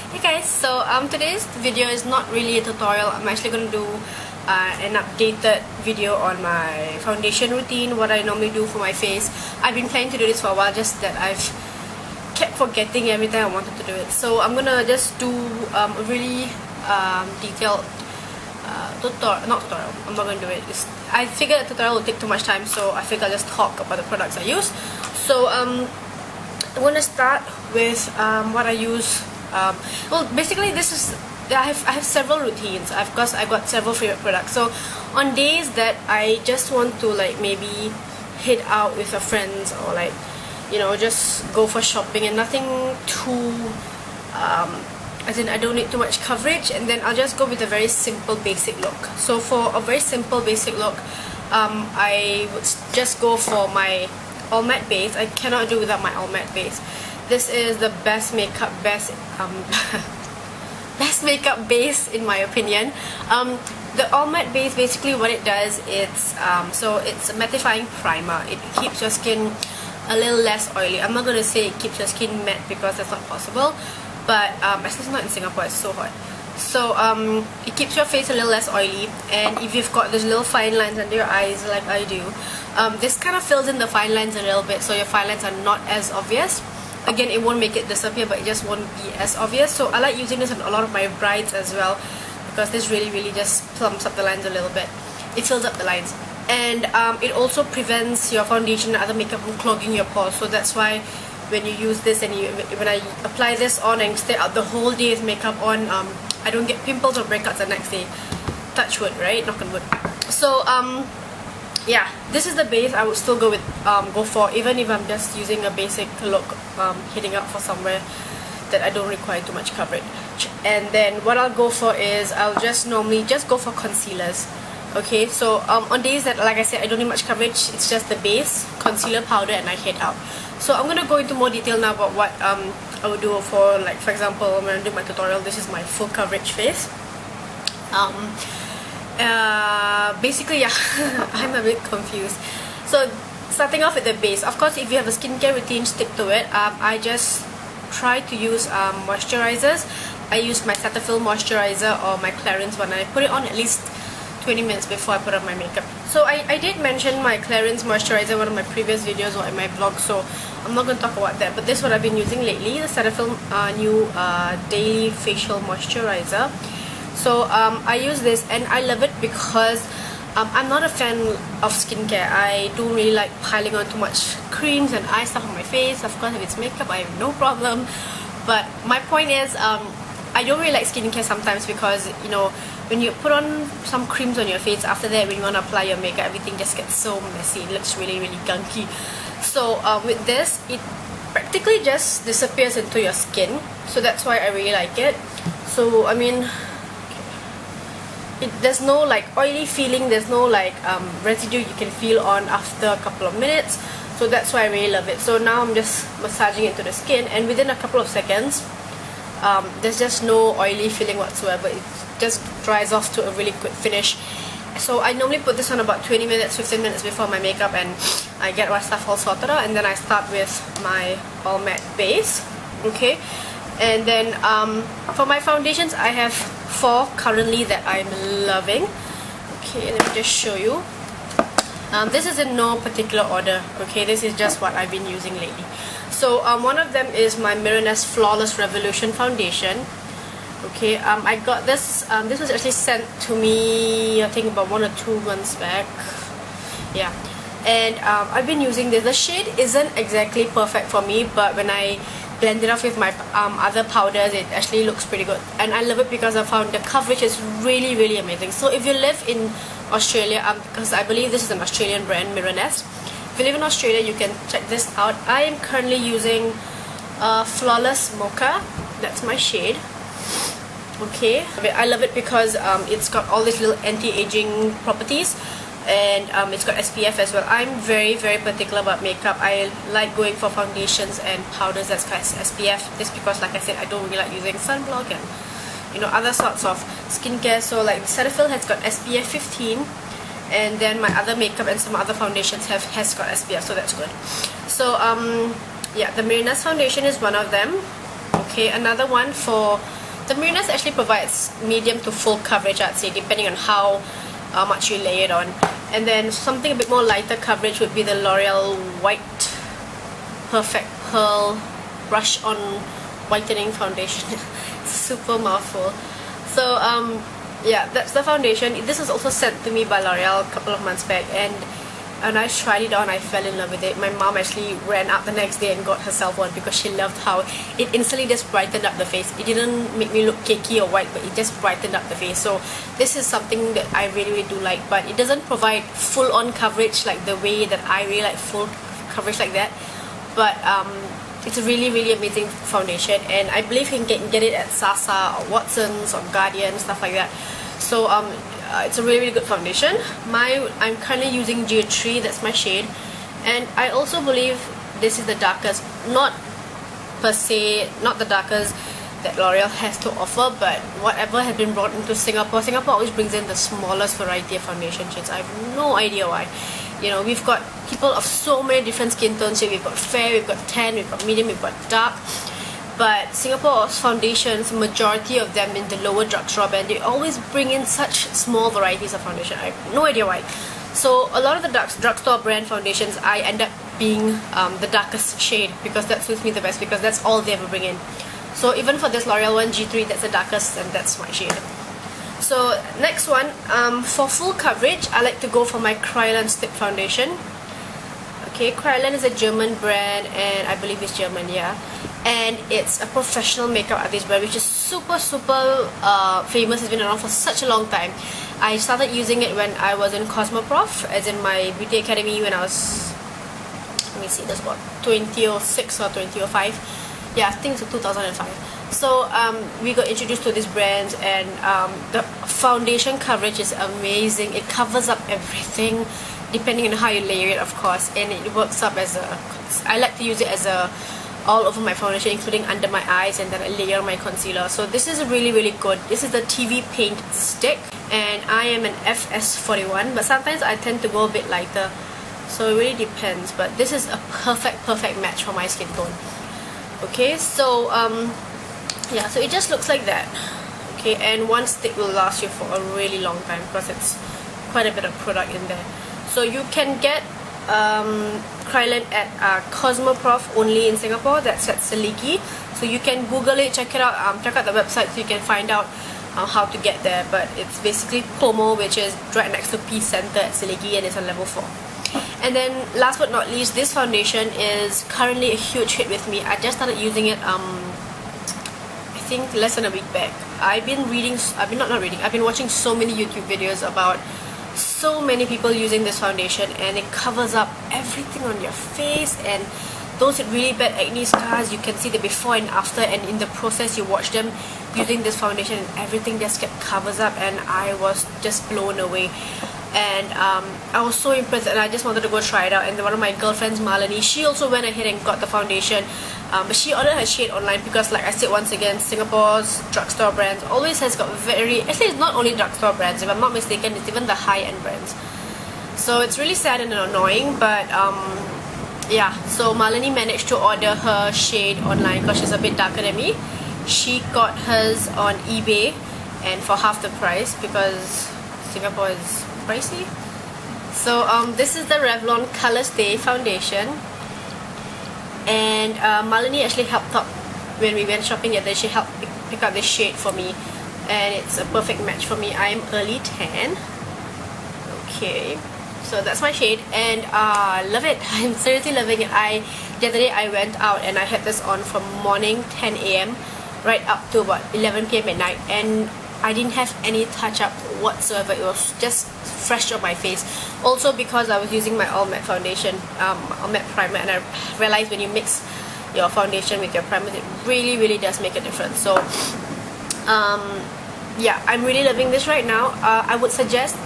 Hey guys, so today's video is not really a tutorial. I'm actually going to do an updated video on my foundation routine, what I normally do for my face. I've been planning to do this for a while, just that I've kept forgetting every time I wanted to do it. So I'm going to just do a really detailed not tutorial, I'm not going to do it. I figured a tutorial would take too much time, so I figured I'll just talk about the products I use. So I'm going to start with what I use. Well, basically this is, I have several routines. I've got several favorite products. So on days that I just want to like maybe head out with a friends, or like, you know, just go for shopping and nothing too as in I don't need too much coverage, and then I'll just go with a very simple basic look. So for a very simple basic look, I would just go for my all matte base. I cannot do without my all matte base. This is the best makeup best makeup base in my opinion. The all matte base, basically what it does, it's it's a mattifying primer. It keeps your skin a little less oily. I'm not gonna say it keeps your skin matte because that's not possible, but especially not in Singapore, it's so hot. So it keeps your face a little less oily, and if you've got those little fine lines under your eyes like I do, this kind of fills in the fine lines a little bit, so your fine lines are not as obvious. Again, it won't make it disappear, but it just won't be as obvious. So I like using this on a lot of my brides as well, because this really just plumps up the lines a little bit. It fills up the lines, and it also prevents your foundation and other makeup from clogging your pores. So that's why when you use this and when I apply this on and stay out the whole day with makeup on, I don't get pimples or breakouts the next day. Touch wood, right? Knock on wood. So yeah, this is the base I would still go for, even if I'm just using a basic look, heading out for somewhere that I don't require too much coverage. And then what I'll go for is I'll just normally just go for concealers. Okay, so on days that, like I said, I don't need much coverage, it's just the base, concealer, powder, and I head out. So I'm gonna go into more detail now about what I would do for, like, for example, when I do my tutorial, this is my full coverage face. Basically, yeah, I'm a bit confused. So starting off with the base, of course, if you have a skincare routine, stick to it. I just try to use moisturizers. I use my Cetaphil moisturizer or my Clarins one, and I put it on at least 20 minutes before I put on my makeup. So I did mention my Clarins moisturizer in one of my previous videos or in my blog, so I'm not going to talk about that, but this is what I've been using lately, the Cetaphil new daily facial moisturizer. So I use this and I love it because I'm not a fan of skincare. I don't really like piling on too much creams and eye stuff on my face. Of course, if it's makeup, I have no problem, but my point is I don't really like skincare sometimes because, you know, when you put on some creams on your face, after that when you want to apply your makeup, everything just gets so messy. It looks really gunky. So with this, it practically just disappears into your skin, so that's why I really like it. So I mean, there's no like oily feeling, there's no like residue you can feel on after a couple of minutes, so that's why I really love it. So now I'm just massaging it to the skin, and within a couple of seconds there's just no oily feeling whatsoever. It just dries off to a really quick finish. So I normally put this on about 20 minutes, 15 minutes before my makeup, and I get my stuff all sorted out, and then I start with my all matte base. Okay, and then for my foundations, I have 4 currently that I'm loving. Okay, let me just show you. This is in no particular order. Okay, this is just what I've been using lately. So one of them is my Mironess Flawless Revolution foundation. Okay, I got this. This was actually sent to me, I think about 1 or 2 months back. Yeah, and I've been using this. The shade isn't exactly perfect for me, but when I blend it off with my other powders, it actually looks pretty good, and I love it because I found the coverage is really amazing. So if you live in Australia, because I believe this is an Australian brand, Mironess, if you live in Australia, you can check this out. I am currently using Flawless Mocha. That's my shade. Okay, I love it because it's got all these little anti-aging properties, and it's got SPF as well. I'm very particular about makeup. I like going for foundations and powders that's got SPF. This because, like I said, I don't really like using sunblock and, you know, other sorts of skincare. So like Cetaphil has got SPF 15, and then my other makeup and some other foundations has got SPF, so that's good. So yeah, the Mironess foundation is one of them. Okay, another one for the Mirindas actually provides medium to full coverage, I'd say, depending on how much you lay it on. And then something a bit more lighter coverage would be the L'Oreal White Perfect Pearl Brush On Whitening Foundation. Super mouthful. So yeah, that's the foundation. This was also sent to me by L'Oreal a couple of months back, and I tried it on. I fell in love with it. My mom actually ran out the next day and got herself one because she loved how it instantly just brightened up the face. It didn't make me look cakey or white, but it just brightened up the face. So this is something that I really do like, but it doesn't provide full-on coverage like the way that I really like full coverage like that. But it's a really amazing foundation, and I believe you can get it at Sasa or Watsons or Guardian, stuff like that. So it's a really good foundation. I'm currently using J3, that's my shade, and I also believe this is the darkest, not per se, not the darkest that L'Oreal has to offer, but whatever has been brought into Singapore always brings in the smallest variety of foundation shades. I have no idea why. You know, we've got people of so many different skin tones here. We've got fair, we've got tan, we've got medium, we've got dark. But Singapore's foundations, majority of them in the lower drugstore band, they always bring in such small varieties of foundation. I have no idea why. So a lot of the drugstore brand foundations, I end up being the darkest shade because that suits me the best, because that's all they ever bring in. So even for this L'Oreal one, G3, that's the darkest, and that's my shade. So next one, for full coverage, I like to go for my Kryolan Stick Foundation. Okay, Kryolan is a German brand, and I believe it's German, yeah. And it's a professional makeup artist brand, which is super famous. It's been around for such a long time. I started using it when I was in Cosmoprof, as in my beauty academy, when I was, let me see, that's what, 2006 or 2005. Yeah, I think it's 2005. So we got introduced to these brands, and the foundation coverage is amazing. It covers up everything, depending on how you layer it, of course, and it works up as a, I like to use it as a all over my foundation, including under my eyes, and then I layer my concealer. So this is really good. This is the TV Paint Stick, and I am an FS41, but sometimes I tend to go a bit lighter, so it really depends. But this is a perfect match for my skin tone. Okay, so yeah, so it just looks like that. Okay, and one stick will last you for a really long time because it's quite a bit of product in there. So you can get Kryolan at Cosmoprof only in Singapore. That's at Seligi. So you can Google it, check it out, check out the website so you can find out how to get there. But it's basically Pomo, which is right next to Peace Center at Seligi, and it's on level 4. And then last but not least, this foundation is currently a huge hit with me. I just started using it I think less than a week back. I've been watching so many YouTube videos about so many people using this foundation, and it covers up everything on your face, and those with really bad acne scars, you can see the before and after, and in the process you watch them using this foundation and everything just covers up, and I was just blown away. And I was so impressed, and I just wanted to go try it out. And then one of my girlfriends, Malini, she also went ahead and got the foundation, but she ordered her shade online because, like I said once again, Singapore's drugstore brands always has got actually it's not only drugstore brands, if I'm not mistaken, it's even the high-end brands. So it's really sad and annoying, but yeah, so Malini managed to order her shade online because she's a bit darker than me. She got hers on eBay, and for half the price because Singapore is pricey. So this is the Revlon Color Stay foundation, and Malini actually helped out when we went shopping the other day. She helped pick up this shade for me, and it's a perfect match for me. I am early tan. Okay, so that's my shade, and love it. I'm seriously loving it. The other day I went out and I had this on from morning 10 AM right up to about 11 PM at night, and I didn't have any touch-up whatsoever. It was just fresh on my face. Also because I was using my all matte foundation, all matte primer, and I realized when you mix your foundation with your primer, it really does make a difference. So yeah, I'm really loving this right now. I would suggest,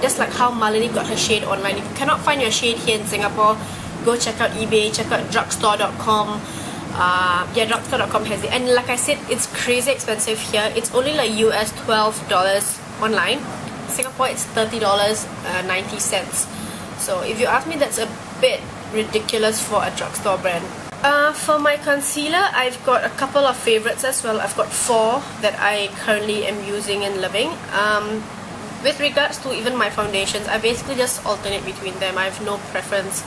just like how Malini got her shade online, if you cannot find your shade here in Singapore, go check out eBay, check out drugstore.com. Yeah, drugstore.com has it, and like I said, it's crazy expensive here. It's only like US $12 online. Singapore it's $30.90. So if you ask me, that's a bit ridiculous for a drugstore brand. For my concealer, I've got a couple of favorites as well. I've got 4 that I currently am using and loving. With regards to even my foundations, I basically just alternate between them. I have no preference,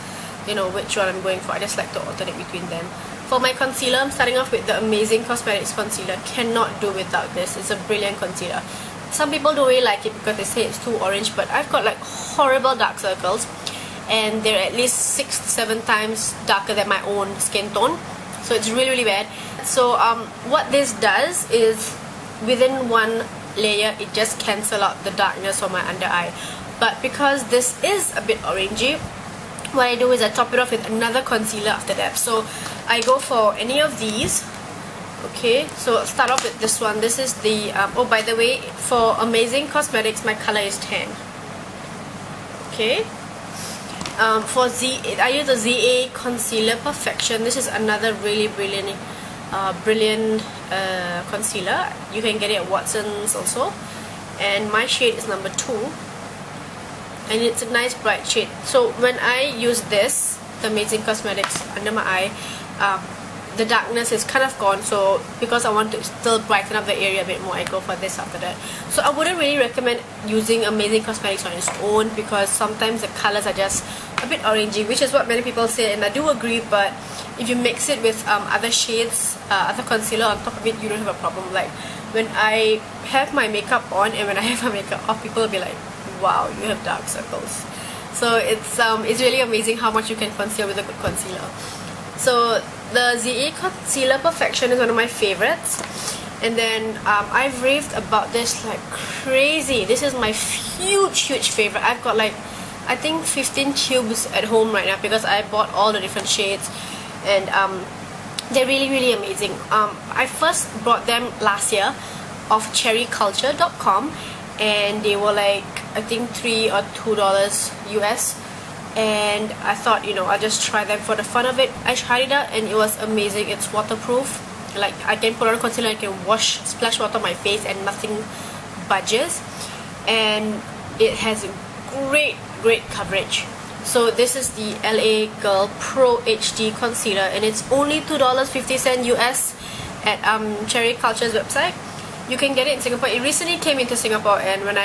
you know, which one I'm going for. I just like to alternate between them. For my concealer, I'm starting off with the Amazing Cosmetics concealer. Cannot do without this. It's a brilliant concealer. Some people don't really like it because they say it's too orange, but I've got like horrible dark circles, and they're at least 6 to 7 times darker than my own skin tone, so it's really, really bad. So what this does is, within one layer, it just cancels out the darkness on my under eye. But because this is a bit orangey, what I do is I top it off with another concealer after that. So I go for any of these. Okay, so I'll start off with this one. This is the oh, by the way, for Amazing Cosmetics, my color is tan. Okay. For I use the ZA Concealer Perfection. This is another really brilliant concealer. You can get it at Watson's also, and my shade is number 2, and it's a nice bright shade. So when I use this, the Amazing Cosmetics under my eye, the darkness is kind of gone. So because I want to still brighten up the area a bit more, I go for this after that. So I wouldn't really recommend using Amazing Cosmetics on its own, because sometimes the colors are just a bit orangey, which is what many people say, and I do agree. But if you mix it with other shades, other concealer on top of it, you don't have a problem. Like when I have my makeup on and when I have my makeup off, people will be like, wow, you have dark circles. So it's really amazing how much you can conceal with a good concealer. So the ZA Concealer Perfection is one of my favorites, and then I've raved about this like crazy. This is my huge favorite. I've got like, I think 15 tubes at home right now because I bought all the different shades, and they're really amazing. I first bought them last year off cherryculture.com, and they were like, I think $3 or $2 US. And I thought, you know, I'll just try them for the fun of it. I tried it out and it was amazing. It's waterproof. Like I can put on concealer, I can splash water on my face and nothing budges. And it has great coverage. So this is the LA Girl Pro HD Concealer, and it's only $2.50 US at Cherry Culture's website. You can get it in Singapore. It recently came into Singapore, and when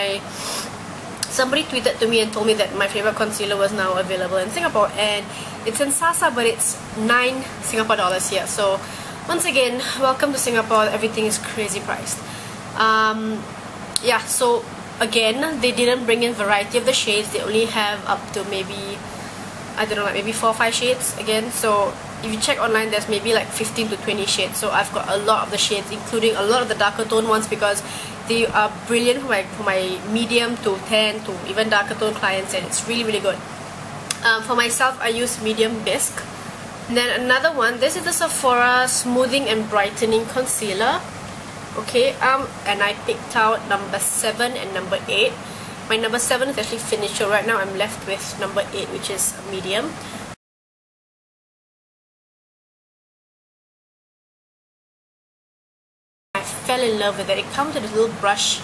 somebody tweeted to me and told me that my favorite concealer was now available in Singapore, and it's in Sasa, but it's $9 Singapore dollars here. So once again, welcome to Singapore. Everything is crazy priced. Yeah, so again, they didn't bring in variety of the shades. They only have up to maybe, I don't know, like maybe 4 or 5 shades again. So if you check online, there's maybe like 15 to 20 shades. So I've got a lot of the shades, including a lot of the darker tone ones, because they are brilliant for my medium to tan to even darker tone clients, and it's really good. For myself, I use medium bisque. And then another one, this is the Sephora Smoothing and Brightening Concealer. Okay, and I picked out number 7 and number 8. My number 7 is actually finished, so right now I'm left with number 8, which is a medium. I fell in love with it. It comes with a little brush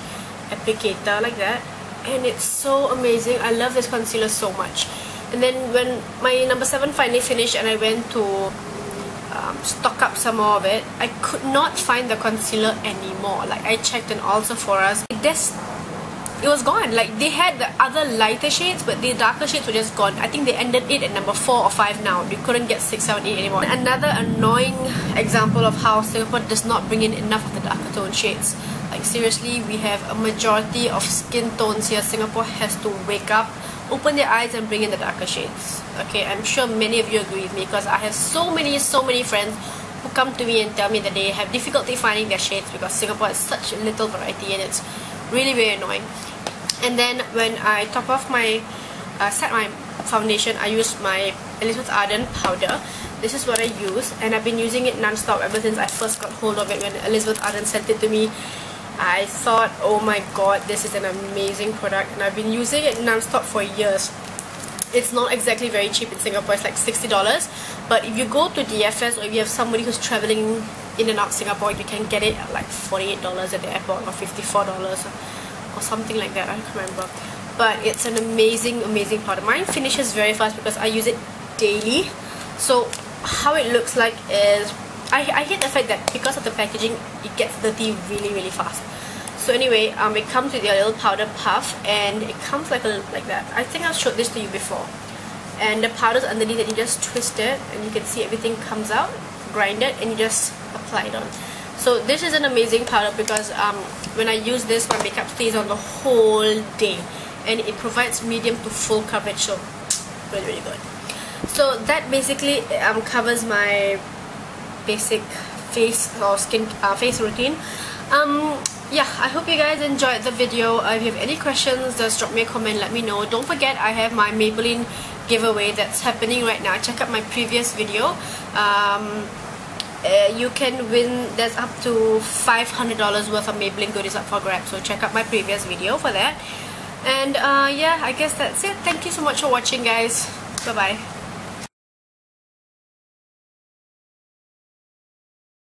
applicator like that, and it's so amazing. I love this concealer so much. And then when my number 7 finally finished and I went to stock up some more of it, I could not find the concealer anymore. Like I checked in all Sephora's, it was gone. Like they had the other lighter shades, but the darker shades were just gone. I think they ended it at number 4 or 5 now. They couldn't get 6, 7, 8 anymore. Another annoying example of how Singapore does not bring in enough of the darker tone shades. Like seriously, we have a majority of skin tones here. Singapore has to wake up, open their eyes and bring in the darker shades. Okay, I'm sure many of you agree with me, because I have so many friends who come to me and tell me that they have difficulty finding their shades because Singapore has such a little variety, and it's really annoying. And then when I top off my set my foundation, I use my Elizabeth Arden powder. This is what I use, and I've been using it non-stop ever since I first got hold of it. When Elizabeth Arden sent it to me, I thought, oh my god, this is an amazing product, and I've been using it non-stop for years. It's not exactly very cheap in Singapore. It's like $60, but if you go to DFS, or if you have somebody who's traveling in and out Singapore, you can get it at like $48 at the airport, or $54 or something like that. I don't remember, but it's an amazing powder. Mine finishes very fast because I use it daily. So how it looks like is, I hate the fact that because of the packaging, it gets dirty really fast. So anyway, it comes with your little powder puff, and it comes like that. I think I've showed this to you before. And the powder's underneath it, you just twist it, and you can see everything comes out, grind it, and you just apply it on. So this is an amazing powder because when I use this, my makeup stays on the whole day, and it provides medium to full coverage, so really good. So that basically covers my basic face or face routine. Yeah, I hope you guys enjoyed the video. If you have any questions, just drop me a comment, let me know. Don't forget, I have my Maybelline giveaway that's happening right now. Check out my previous video. You can win, there's up to $500 worth of Maybelline goodies up for grabs, so check out my previous video for that. And yeah, I guess that's it. Thank you so much for watching, guys. Bye bye.